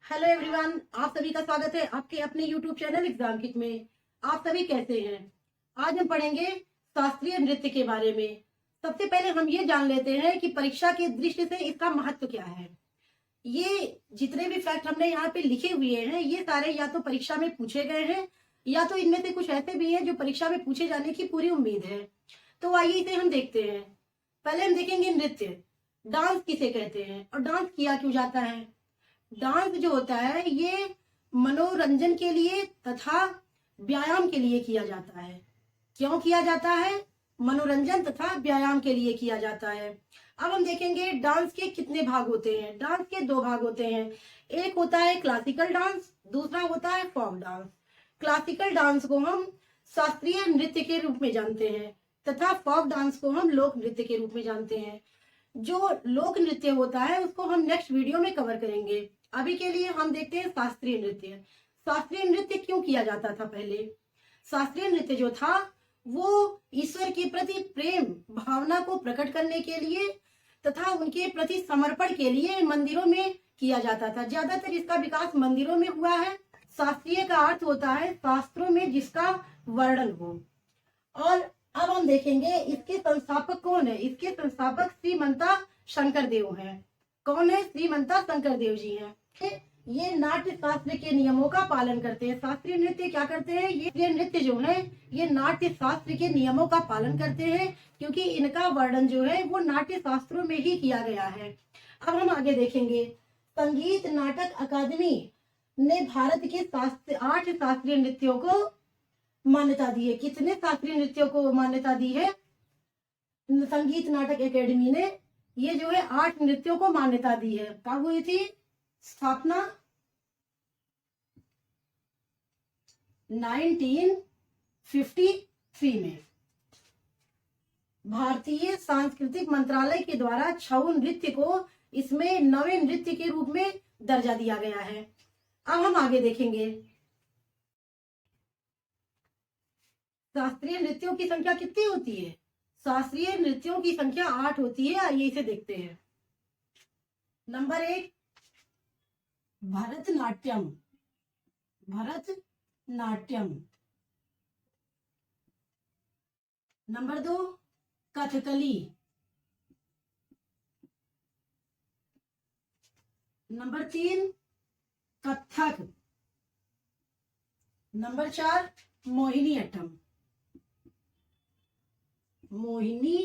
Hello everyone, आप सभी का स्वागत है आपके अपने यूट्यूब चैनल एग्जाम किट में। आप सभी कैसे हैं? आज हम पढ़ेंगे शास्त्रीय नृत्य के बारे में। सबसे पहले हम ये जान लेते हैं कि परीक्षा की दृष्टि से इसका महत्व क्या है। ये जितने भी फैक्ट हमने यहाँ पे लिखे हुए हैं, ये सारे या तो परीक्षा में पूछे गए हैं या तो इनमें से कुछ ऐसे भी हैं जो परीक्षा में पूछे जाने की पूरी उम्मीद है। तो आइए इसे हम देखते हैं। पहले हम देखेंगे नृत्य। डांस किसे कहते हैं और डांस किया क्यों जाता है। डांस जो होता है ये मनोरंजन के लिए तथा व्यायाम के लिए किया जाता है। क्यों किया जाता है? मनोरंजन तथा व्यायाम के लिए किया जाता है। अब हम देखेंगे डांस के कितने भाग होते हैं। डांस के दो भाग होते हैं। एक होता है क्लासिकल डांस, दूसरा होता है फोक डांस। क्लासिकल डांस को हम शास्त्रीय नृत्य के रूप में जानते हैं तथा फोक डांस को हम लोक नृत्य के रूप में जानते हैं। जो लोक नृत्य होता है उसको हम नेक्स्ट वीडियो में कवर करेंगे। अभी के लिए हम देखते हैं शास्त्रीय नृत्य। शास्त्रीय नृत्य क्यों किया जाता था? पहले शास्त्रीय नृत्य जो था वो ईश्वर के प्रति प्रेम भावना को प्रकट करने के लिए तथा उनके प्रति समर्पण के लिए मंदिरों में किया जाता था। ज्यादातर इसका विकास मंदिरों में हुआ है। शास्त्रीय का अर्थ होता है शास्त्रों में जिसका वर्णन हो। और अब हम देखेंगे इसके संस्थापक कौन है। इसके संस्थापक श्रीमंता शंकरदेव हैं। कौन है? श्रीमंता शंकरदेव जी हैं। ये नाट्य शास्त्र के नियमों का पालन करते हैं। शास्त्रीय नृत्य क्या करते हैं? ये नृत्य जो है ये नाट्य शास्त्र के नियमों का पालन करते हैं क्योंकि इनका वर्णन जो है वो नाट्य शास्त्रों में ही किया गया है। अब हम आगे देखेंगे। संगीत नाटक अकादमी ने भारत के 8 शास्त्रीय नृत्यों को मान्यता दी है। कितने शास्त्रीय नृत्यों को मान्यता दी है? संगीत नाटक एकेडमी ने ये जो है 8 नृत्यों को मान्यता दी है। कब हुई थी स्थापना? 1953 में। भारतीय सांस्कृतिक मंत्रालय के द्वारा छऊ नृत्य को इसमें नवे नृत्य के रूप में दर्जा दिया गया है। अब हम आगे देखेंगे शास्त्रीय नृत्यों की संख्या कितनी होती है। शास्त्रीय नृत्यों की संख्या 8 होती है। आइए इसे देखते हैं। Number 1 Bharatanatyam. Bharatanatyam. Number 2 Kathakali. Number 3 Kathak. Number 4 Mohiniyattam. Mohini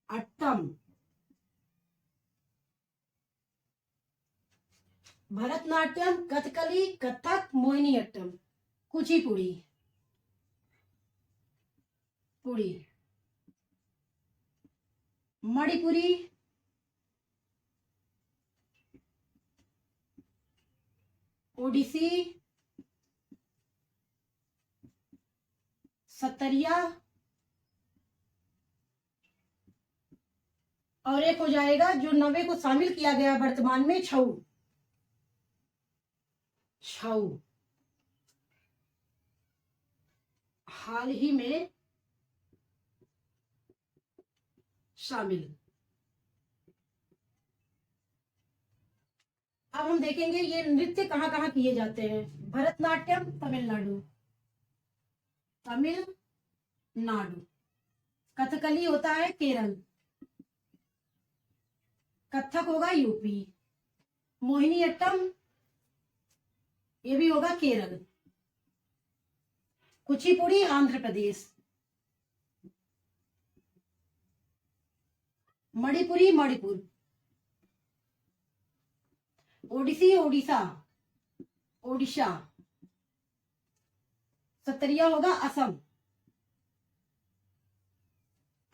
Attam. Bharatanatyam, Kathakali, Kathak, Mohiniyattam. Kuchipudi पुड़ी, मणिपुरी, ओडिसी, सतरिया और एक हो जाएगा जो 90 को शामिल किया गया वर्तमान में छऊ। छऊ हाल ही में शामिल। अब हम देखेंगे ये नृत्य कहाँ कहाँ किए जाते हैं। भरतनाट्यम तमिलनाडु। तमिलनाडु। कथकली होता है केरल। कथक होगा यूपी। मोहिनी अट्टम ये भी होगा केरल। कुचिपुड़ी आंध्र प्रदेश। मणिपुरी मणिपुर। ओडिसी ओडिशा ओडिशा। सतरिया होगा असम।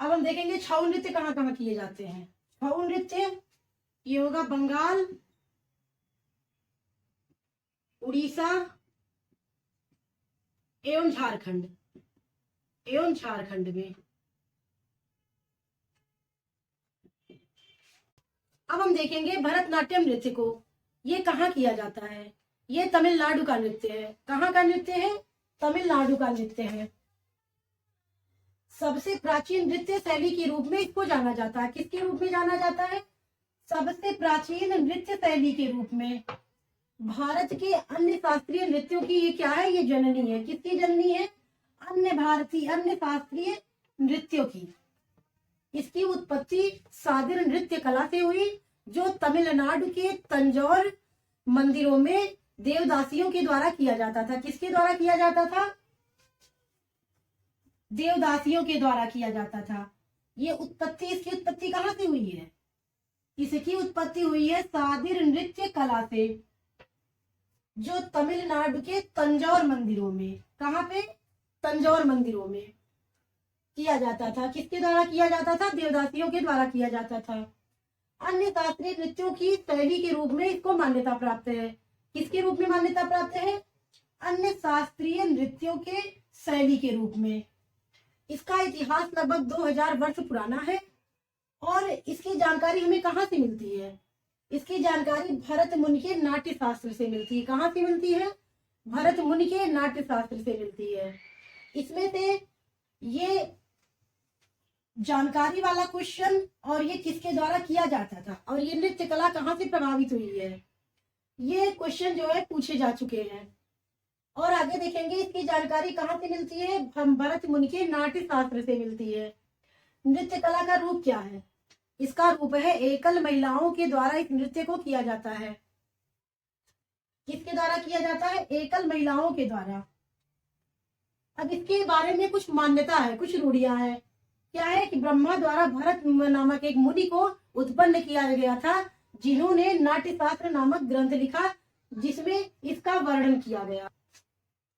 अब हम देखेंगे छऊ नृत्य कहाँ कहाँ किए जाते हैं। छऊ नृत्य ये होगा बंगाल, उड़ीसा एवं झारखंड। एवं झारखंड में। अब हम देखेंगे भरतनाट्यम नृत्य को। ये कहाँ किया जाता है? ये तमिलनाडु का नृत्य है। कहाँ का नृत्य है? तमिलनाडु का नृत्य है। सबसे प्राचीन नृत्य शैली के रूप में इसको जाना जाता है। किसके रूप में जाना जाता है? सबसे प्राचीन नृत्य शैली के रूप में भारत के अन्य शास्त्रीय नृत्यों की ये क्या है, ये जननी है। किसकी जननी है? अन्य शास्त्रीय नृत्यों की। इसकी उत्पत्ति सादिर नृत्य कला से हुई, जो तमिलनाडु के तंजौर मंदिरों में देवदासियों के द्वारा किया जाता था। किसके द्वारा किया जाता था? देवदासियों के द्वारा किया जाता था। ये उत्पत्ति, इसकी उत्पत्ति कहाँ से हुई है? इसकी उत्पत्ति हुई है सादिर नृत्य कला से, जो तमिलनाडु के तंजौर मंदिरों में, कहाँ पे? तंजौर मंदिरों में किया जाता था। किसके द्वारा किया जाता था? देवदासियों के द्वारा किया जाता था। अन्य शास्त्रीय नृत्यों की शैली के रूप में इसको मान्यता प्राप्त है। किसके रूप में मान्यता प्राप्त है? अन्य शास्त्रीय नृत्यों के शैली के रूप में। इसका इतिहास लगभग 2000 वर्ष पुराना है और इसकी जानकारी हमें कहाँ से मिलती है? इसकी जानकारी भरत मुनि के नाट्य शास्त्र से मिलती है। कहाँ से मिलती है? भरत मुनि के नाट्य शास्त्र से मिलती है। इसमें से ये जानकारी वाला क्वेश्चन और ये किसके द्वारा किया जाता था और ये नृत्य कला कहाँ से प्रभावित हुई है, ये क्वेश्चन जो है पूछे जा चुके हैं। और आगे देखेंगे इसकी जानकारी कहाँ से मिलती है? भरत मुनि के नाट्य शास्त्र से मिलती है। नृत्य कला का रूप क्या है? इसका रूप है एकल महिलाओं के द्वारा इस नृत्य को किया जाता है। किसके द्वारा किया जाता है? एकल महिलाओं के द्वारा। अब इसके बारे में कुछ मान्यता है, कुछ रूढ़ियां हैं। क्या है कि ब्रह्मा द्वारा भरत नामक एक मुनि को उत्पन्न किया गया था, जिन्होंने नाट्यशास्त्र नामक ग्रंथ लिखा, जिसमें इसका वर्णन किया गया।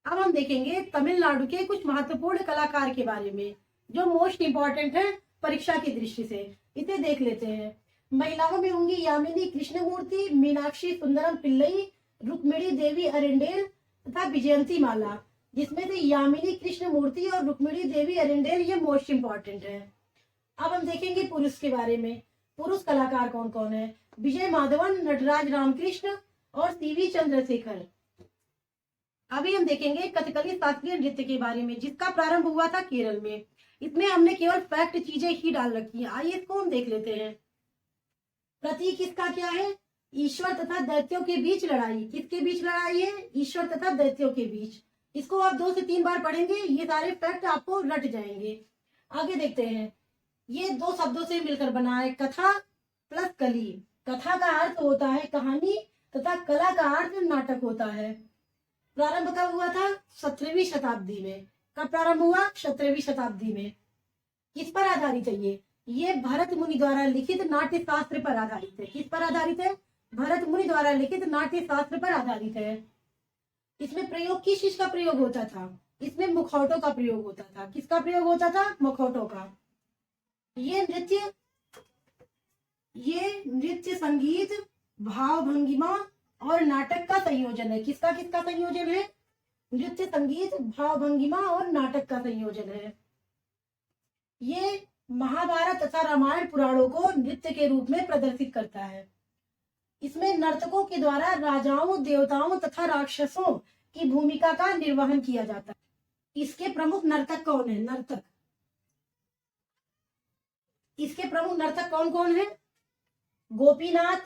अब हम देखेंगे तमिलनाडु के कुछ महत्वपूर्ण कलाकार के बारे में, जो मोस्ट इंपॉर्टेंट है परीक्षा की दृष्टि से। इसे देख लेते हैं। महिलाओं में होंगी यामिनी कृष्णमूर्ति, मीनाक्षी सुंदरम पिल्लई, रुक्मिणी देवी अरेंडेल तथा विजयंती माला। जिसमें से यामिनी कृष्णमूर्ति और रुक्मिणी देवी अरेंडेल ये मोस्ट इंपॉर्टेंट है। अब हम देखेंगे पुरुष के बारे में। पुरुष कलाकार कौन कौन है? विजय माधवन, नटराज रामकृष्ण और सीवी चंद्रशेखर। अभी हम देखेंगे कथकली शास्त्रीय नृत्य के बारे में, जिसका प्रारंभ हुआ था केरल में। इसमें हमने केवल फैक्ट चीजें ही डाल रखी है। आइए इसको हम देख लेते हैं। प्रतीक इसका क्या है? ईश्वर तथा दैत्यों के बीच लड़ाई। किसके बीच लड़ाई है? ईश्वर तथा दैत्यों के बीच। इसको आप 2 से 3 बार पढ़ेंगे, ये सारे फैक्ट आपको रट जाएंगे। आगे देखते हैं। ये 2 शब्दों से मिलकर बना है, कथा प्लस कली। कथा का अर्थ होता है कहानी तथा कला का अर्थ नाटक होता है। प्रारंभ कब हुआ था? 17वीं शताब्दी में। कब प्रारंभ हुआ? 17वीं शताब्दी में। किस पर आधारित है ये भरत मुनि द्वारा लिखित नाट्य शास्त्र पर आधारित है। किस पर आधारित है? भरत मुनि द्वारा लिखित नाट्य शास्त्र पर आधारित है। इसमें प्रयोग किस चीज का प्रयोग होता था? इसमें मुखौटों का प्रयोग होता था। किसका प्रयोग होता था? मुखौटों का। ये नृत्य संगीत, भाव भंगिमा और नाटक का संयोजन है। किसका किसका संयोजन है? नृत्य संगीत, भाव भंगिमा और नाटक का संयोजन है। ये महाभारत तथा रामायण पुराणों को नृत्य के रूप में प्रदर्शित करता है। इसमें नर्तकों के द्वारा राजाओं, देवताओं तथा राक्षसों की भूमिका का निर्वहन किया जाता है। इसके प्रमुख नर्तक कौन है? इसके प्रमुख नर्तक कौन कौन है? गोपीनाथ,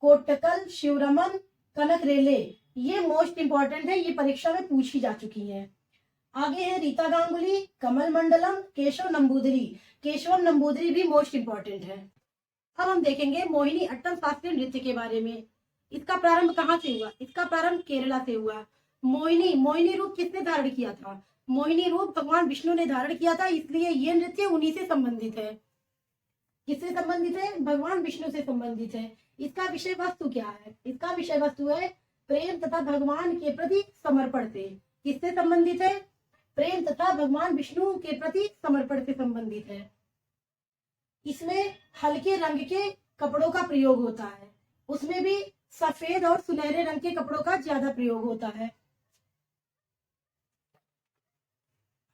कोट्टकल, शिवरमन, कनक रेले। ये मोस्ट इंपॉर्टेंट है, ये परीक्षा में पूछी जा चुकी है। आगे है रीता गांगुली, कमल मंडलम, केशव नंबूदरी। केशव नंबूदरी भी मोस्ट इंपॉर्टेंट है। अब हम देखेंगे मोहिनी अट्टम शास्त्रीय नृत्य के बारे में। इसका प्रारंभ कहाँ से हुआ? इसका प्रारंभ केरला से हुआ। मोहिनी रूप किसने धारण किया था? मोहिनी रूप भगवान विष्णु ने धारण किया था, इसलिए ये नृत्य उन्हीं से संबंधित है। किससे संबंधित है? भगवान विष्णु से संबंधित है। इसका विषय वस्तु क्या है? इसका विषय वस्तु है प्रेम तथा भगवान के प्रति समर्पण से। किससे संबंधित है? प्रेम तथा भगवान विष्णु के प्रति समर्पण से संबंधित है। इसमें हल्के रंग के कपड़ों का प्रयोग होता है। उसमें भी सफेद और सुनहरे रंग के कपड़ों का ज्यादा प्रयोग होता है।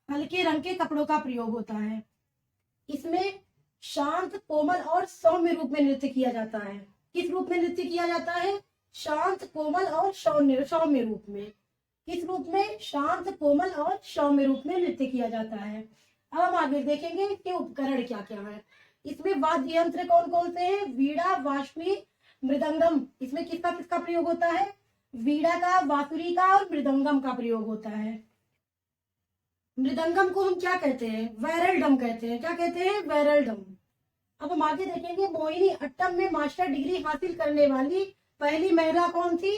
हल्के रंग के कपड़ों का प्रयोग होता है। इसमें शांत, कोमल और सौम्य रूप में नृत्य किया जाता है। किस रूप में नृत्य किया जाता है? शांत, कोमल और सौम्य रूप में। किस रूप में? शांत, कोमल और सौम्य रूप में नृत्य किया जाता है। अब हम आगे देखेंगे इसके उपकरण क्या क्या है। इसमें वाद्य यंत्र कौन कौन से हैं? वीणा, वाष्णी, मृदंगम। इसमें किसका किसका प्रयोग होता है? वीणा का, बांसुरी का और मृदंगम का प्रयोग होता है। मृदंगम को हम क्या कहते हैं? वैरलडम कहते हैं। क्या कहते हैं? वैरलडम। अब हम आगे देखेंगे, मोहिनी अट्टम में मास्टर डिग्री हासिल करने वाली पहली महिला कौन थी?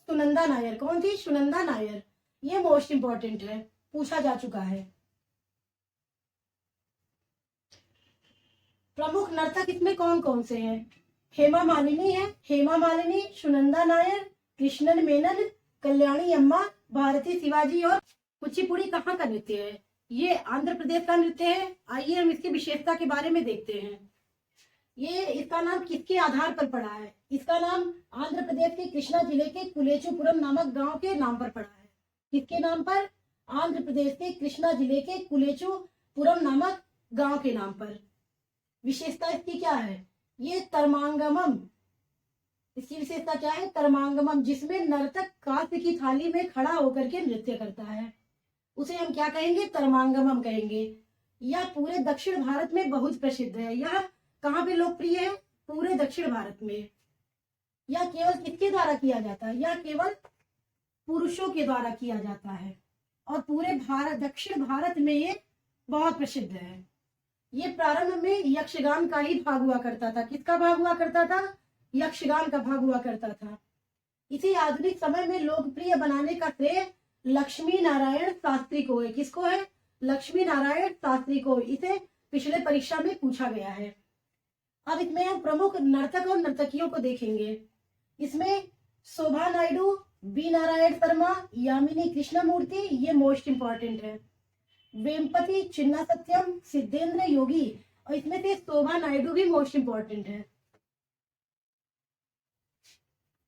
सुनंदा नायर। कौन थी? सुनंदा नायर। ये मोस्ट इंपॉर्टेंट है, पूछा जा चुका है। प्रमुख नर्तक इसमें कौन कौन से हैं? हेमा मालिनी है, हेमा मालिनी, सुनंदा नायर, कृष्णन मेनन, कल्याणी अम्मा, भारती शिवाजी और कुचिपुड़ी कहाँ का नृत्य है? ये आंध्र प्रदेश का नृत्य है। आइए हम इसकी विशेषता के बारे में देखते हैं। ये इसका नाम किसके आधार पर पड़ा है? इसका नाम आंध्र प्रदेश के कृष्णा जिले के कुलेचुपुरम नामक गांव के नाम पर पड़ा है। किसके नाम पर? आंध्र प्रदेश के कृष्णा जिले के कुलेचुपुरम नामक गांव के नाम पर। विशेषता इसकी क्या है? ये तरमांगमम। इसकी विशेषता क्या है? तरमांगमम, जिसमें नर्तक कांस्य की थाली में खड़ा होकर के नृत्य करता है, उसे हम क्या कहेंगे? तरमांगमम कहेंगे। यह पूरे दक्षिण भारत में बहुत प्रसिद्ध है। यह कहाँ पे लोकप्रिय है? पूरे दक्षिण भारत में। यह केवल किसके द्वारा किया जाता है? यह केवल पुरुषों के द्वारा किया जाता है और पूरे भारत, दक्षिण भारत में ये बहुत प्रसिद्ध है। ये प्रारंभ में यक्षगान का ही भाग हुआ करता था। किसका भाग हुआ करता था? यक्षगान का भाग हुआ करता था। इसे आधुनिक समय में लोकप्रिय बनाने का श्रेय लक्ष्मी नारायण शास्त्री को है। किसको है? लक्ष्मी नारायण शास्त्री को। इसे पिछले परीक्षा में पूछा गया है। अब इसमें हम प्रमुख नर्तक और नर्तकियों को देखेंगे। इसमें शोभा नायडू, बी नारायण शर्मा, यामिनी कृष्णमूर्ति, ये मोस्ट इंपॉर्टेंट है। वेमपति चिन्ना सत्यम, सिद्धेंद्र योगी, और इसमें से शोभा नायडू भी मोस्ट इंपॉर्टेंट है।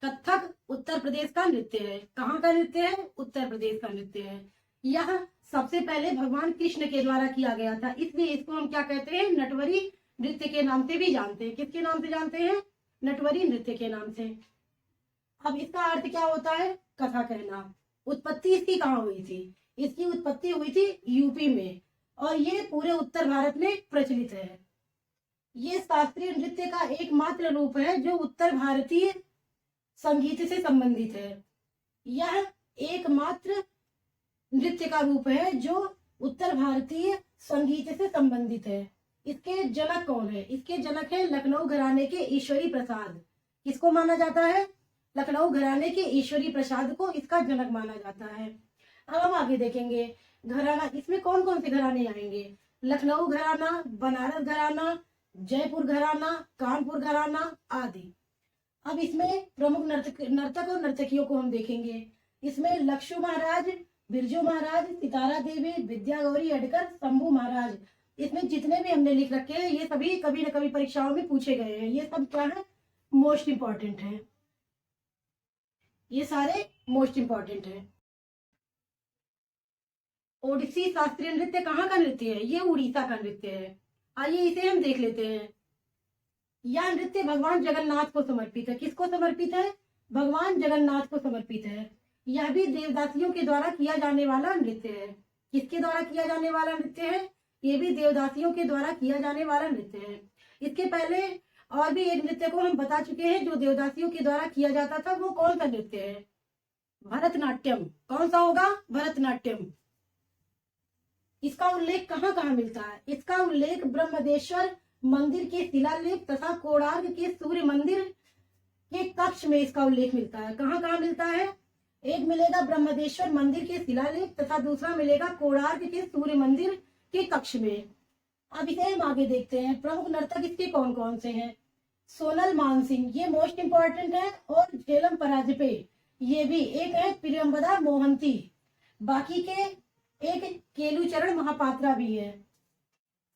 कथक उत्तर प्रदेश का नृत्य है। कहाँ का नृत्य है? उत्तर प्रदेश का नृत्य है। यह सबसे पहले भगवान कृष्ण के द्वारा किया गया था, इसलिए इसको हम क्या कहते हैं? नटवरी नृत्य के नाम से भी जानते हैं। किसके नाम से जानते हैं? नटवरी नृत्य के नाम से। अब इसका अर्थ क्या होता है? कथा कहना। उत्पत्ति इसकी कहाँ हुई थी? इसकी उत्पत्ति हुई थी यूपी में और ये पूरे उत्तर भारत में प्रचलित है। ये शास्त्रीय नृत्य का एकमात्र रूप है जो उत्तर भारतीय संगीत से संबंधित है। यह एकमात्र नृत्य का रूप है जो उत्तर भारतीय संगीत से संबंधित है। इसके जनक कौन है? इसके जनक है लखनऊ घराने के ईश्वरी प्रसाद। किसको माना जाता है? लखनऊ घराने के ईश्वरी प्रसाद को इसका जनक माना जाता है। अब हम आगे देखेंगे घराना। इसमें कौन कौन से घराने आएंगे? लखनऊ घराना, बनारस घराना, जयपुर घराना, कानपुर घराना आदि। अब इसमें प्रमुख नर्तक और नर्तकियों को हम देखेंगे। इसमें लक्षु महाराज, बिरजू महाराज, सितारा देवी, विद्या गौरी अडकर, शंभू महाराज। इसमें जितने भी हमने लिख रखे हैं ये सभी कभी न कभी परीक्षाओं में पूछे गए हैं। ये सब क्या है? मोस्ट इंपॉर्टेंट है। ये सारे मोस्ट इंपॉर्टेंट है। ओडिसी शास्त्रीय नृत्य कहाँ का नृत्य है? ये उड़ीसा का नृत्य है। आइए इसे हम देख लेते हैं। यह नृत्य भगवान जगन्नाथ को समर्पित है। किसको समर्पित है? भगवान जगन्नाथ को समर्पित है। यह भी देवदासियों के द्वारा किया जाने वाला नृत्य है। किसके द्वारा किया जाने वाला नृत्य है? ये भी देवदासियों के द्वारा किया जाने वाला नृत्य है। इसके पहले और भी एक नृत्य को हम बता चुके हैं जो देवदासियों के द्वारा किया जाता था। वो कौन सा नृत्य है? भरतनाट्यम। कौन सा होगा? भरतनाट्यम। इसका उल्लेख कहाँ कहाँ मिलता है? इसका उल्लेख ब्रह्मदेश्वर मंदिर के शिलालेख तथा कोणार्क के सूर्य मंदिर के कक्ष में इसका उल्लेख मिलता है। कहाँ कहाँ मिलता है? एक मिलेगा ब्रह्मदेश्वर मंदिर के शिलालेख तथा दूसरा मिलेगा कोणार्क के सूर्य मंदिर के कक्ष में। अब इसे हम आगे देखते हैं। प्रमुख नर्तक इसके कौन कौन से हैं? सोनल मानसिंह, ये मोस्ट इंपॉर्टेंट है, और झेलम पराजपे, ये भी। एक है प्रियंवदा मोहंती, बाकी के एक केलुचरण महापात्रा भी है।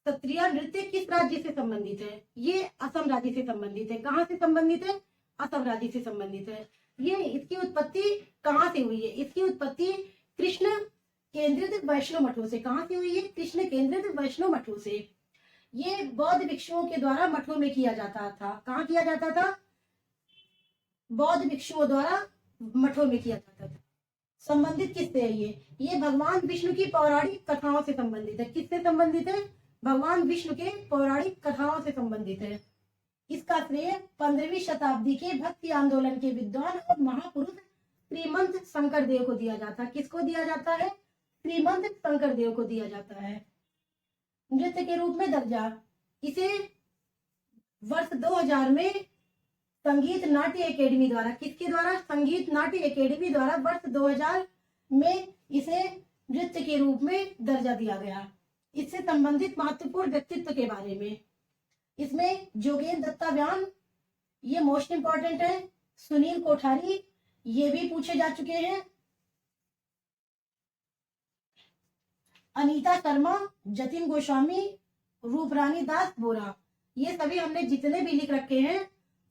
सत्रिया नृत्य किस राज्य से संबंधित है? ये असम राज्य से संबंधित है। कहाँ से संबंधित है? असम राज्य से संबंधित है। ये इसकी उत्पत्ति कहाँ से हुई है? इसकी उत्पत्ति कृष्ण केंद्रित वैष्णव मठों से। कहाँ से हुई है? कृष्ण केंद्रित वैष्णव मठों से। ये बौद्ध भिक्षुओं के द्वारा मठों में किया जाता था। कहाँ किया जाता था? बौद्ध भिक्षुओं द्वारा मठों में किया जाता था। संबंधित किससे है ये भगवान विष्णु की पौराणिक कथाओं से संबंधित है। किससे संबंधित है? भगवान विष्णु के पौराणिक कथाओं से संबंधित है। इसका श्रेय 15वीं शताब्दी के भक्ति आंदोलन के विद्वान और महापुरुष श्रीमंत शंकरदेव को दिया जाता है। किसको दिया जाता है? श्रीमंत शंकरदेव को दिया जाता है। नृत्य के रूप में दर्जा, इसे वर्ष 2000 में संगीत नाट्य एकेडमी द्वारा, किसके द्वारा? संगीत नाट्य एकेडमी द्वारा वर्ष 2000 में इसे नृत्य के रूप में दर्जा दिया गया। इससे संबंधित महत्वपूर्ण व्यक्तित्व के बारे में, इसमें जोगेंद्र दत्ता व्यान, ये मोस्ट इंपॉर्टेंट है। सुनील कोठारी, ये भी पूछे जा चुके हैं। अनीता शर्मा, जतिन गोस्वामी, रूपरानी दास बोरा, ये सभी हमने जितने भी लिख रखे हैं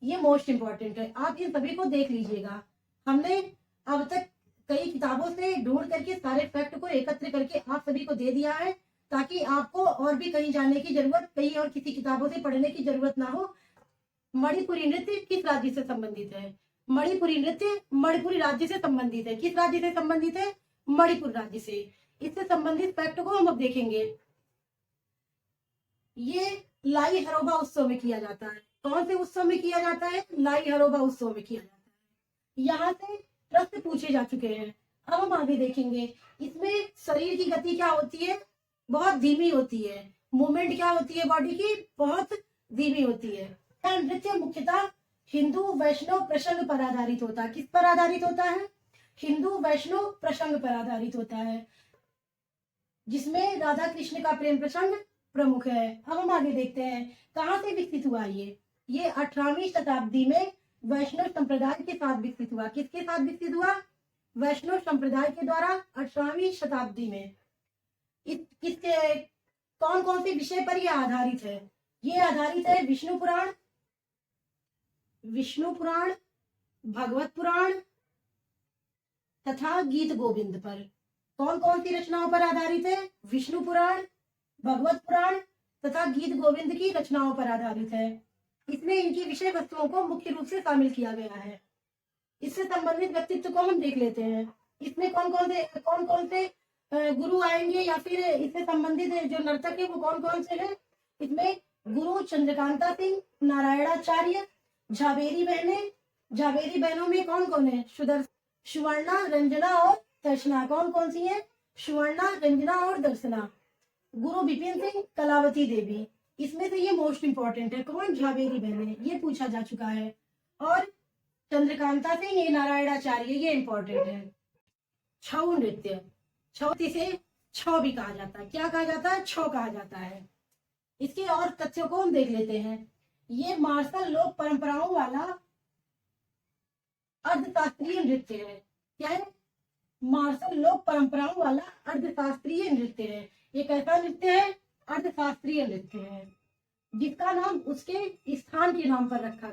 ये मोस्ट इंपॉर्टेंट है। आप इन सभी को देख लीजिएगा। हमने अब तक कई किताबों से ढूंढ करके सारे फैक्ट को एकत्र करके आप सभी को दे दिया है, ताकि आपको और भी कहीं जाने की जरूरत, कहीं और किसी किताबों से पढ़ने की जरूरत ना हो। मणिपुरी नृत्य किस राज्य से संबंधित है? मणिपुरी नृत्य मणिपुरी राज्य से संबंधित है। किस राज्य से संबंधित है? मणिपुर राज्य से। इससे संबंधित फैक्ट को हम अब देखेंगे। ये लाई हरोबा उत्सव में किया जाता है। कौन से उत्सव में किया जाता है? लाई हरोबा उत्सव में किया जाता है। यहाँ से प्रश्न पूछे जा चुके हैं। अब हम आगे देखेंगे। इसमें शरीर की गति क्या होती है? बहुत धीमी होती है। मूवमेंट क्या होती है? बॉडी की बहुत धीमी होती है। नृत्य मुख्यतः हिंदू वैष्णव प्रसंग पर आधारित होता है। किस पर आधारित होता है? हिंदू वैष्णव प्रसंग पर आधारित होता है, जिसमें राधा कृष्ण का प्रेम प्रसंग प्रमुख है। अब हम आगे देखते हैं कहाँ से विकसित हुआ ये 18वीं शताब्दी में वैष्णव संप्रदाय के साथ विकसित हुआ। किसके साथ विकसित हुआ? वैष्णव संप्रदाय के द्वारा 18वीं शताब्दी में। किसके कौन कौन से विषय पर यह आधारित है? ये आधारित है विष्णु पुराण, भगवत पुराण तथा गीत गोविंद पर। कौन कौन सी रचनाओं पर आधारित है? विष्णु पुराण, भगवत पुराण तथा गीत गोविंद की रचनाओं पर आधारित है। इसमें इनकी विषय वस्तुओं को मुख्य रूप से शामिल किया गया है। इससे संबंधित व्यक्तित्व को हम देख लेते हैं। इसमें कौन कौन से गुरु आएंगे या फिर इससे संबंधित जो नर्तक है वो कौन कौन से हैं? इसमें गुरु चंद्रकांता सिंह, नारायणाचार्य, झावेरी बहनों में कौन कौन है? सुवर्णा, रंजना और दर्शना। कौन कौन सी है? सुवर्णा, रंजना और दर्शना। गुरु विपिन सिंह, कलावती देवी। इसमें से ये मोस्ट इंपॉर्टेंट है। कौन? झावेरी बहनें, ये पूछा जा चुका है। और चंद्रकांता सिंह, ये नारायणाचार्य, ये इंपॉर्टेंट है। छऊ नृत्य, छऊ से छौ भी कहा जाता है। क्या कहा जाता है? छौ कहा जाता है। इसके और तथ्यों को हम देख लेते हैं। ये मार्शल लोक परंपराओं वाला अर्धशास्त्रीय नृत्य है। क्या है? मार्शल लोक परंपराओं वाला अर्धशास्त्रीय नृत्य है। ये कैसा नृत्य है? अर्धशास्त्रीय नृत्य है, जिसका नाम उसके स्थान के नाम पर रखा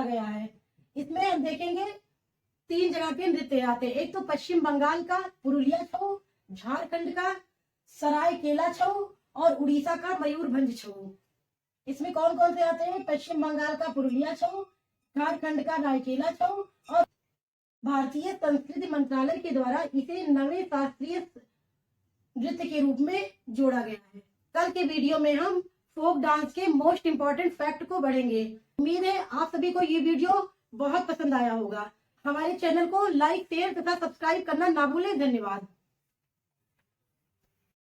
गया है। इसमें हम देखेंगे 3 जगह के नृत्य आते हैं। एक तो पश्चिम बंगाल का पुरुलिया छऊ, झारखंड का सरायकेला छऊ और उड़ीसा का मयूरभंज छऊ। इसमें कौन कौन से आते हैं? पश्चिम बंगाल का पुरुलिया छऊ, झारखंड का रायकेला छऊ और भारतीय संस्कृति मंत्रालय के द्वारा इसे नवे शास्त्रीय नृत्य के रूप में जोड़ा गया है। कल के वीडियो में हम फोक डांस के मोस्ट इंपॉर्टेंट फैक्ट को बढ़ेंगे। उम्मीद है आप सभी को ये वीडियो बहुत पसंद आया होगा। हमारे चैनल को लाइक, शेयर तथा सब्सक्राइब करना ना भूलें। धन्यवाद।